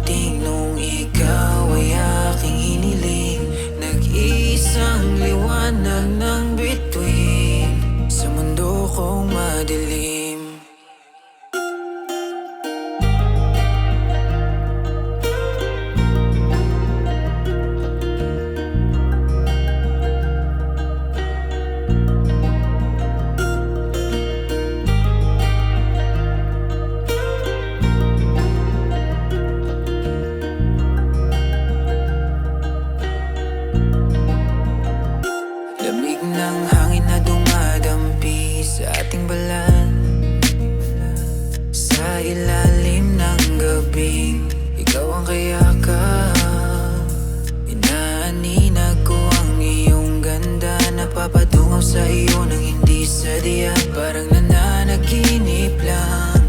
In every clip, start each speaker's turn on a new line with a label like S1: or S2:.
S1: dumating nung ikaw ay aking hiniling. Nag-iisang liwanag ng bituin sa mundo kong madilim. Lamig ng hangin na dumadampi sa ating balat, sa ilalim ng gabing ikaw ang kayakap. Inaaninag ko ang iyong ganda, napapadungaw sa iyo nang hindi sadya. Parang nananaginip lang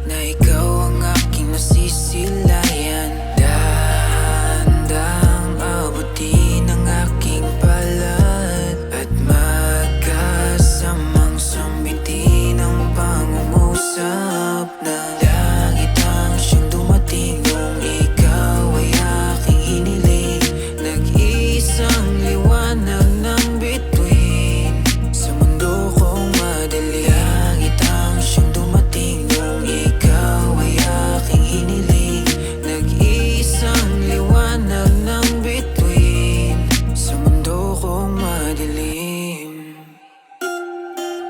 S1: na ikaw ang aking nasisilayan. Dahan-dahang abutin ang aking palad at magkasamang sambitin ang pangungusap na langit ang siyang dumating nung ikaw ay aking hiniling. Nag-iisang liwanag ng bituin sa mundo kong madilim. Langit ang siyang dumating nung ikaw ay aking hiniling. Nag-iisang liwanag ng bituin sa mundo kong madilim.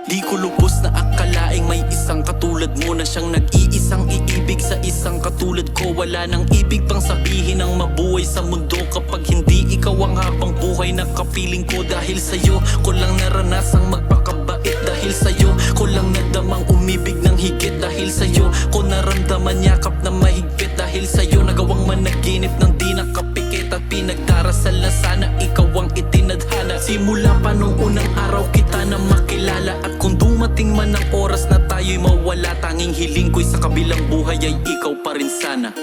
S2: Di ko lubos na akalaing may isang katulad mo na siyang nag-iisang iibig sa isang katulad ko. Wala nang ibig pang sabihin ang mabuhay sa mundo kapag hindi ikaw ang habang buhay na kapiling ko. Dahil sa'yo ko lang naranasang magpakabait. Dahil sa'yo ko lang nadamang umibig ng higit. Dahil sa'yo ko naramdaman yakap na mahigpit. Dahil sa'yo nagawang managinip ng di nakapikit. At pinagdarasal na sana ikaw ang itinadhana. Simula pa nung unang araw kita na makilala. At kung dumating man ang oras na tayo'y mawala, tanging hiling ko'y sa kabilang buhay ay ikaw pa rin sana.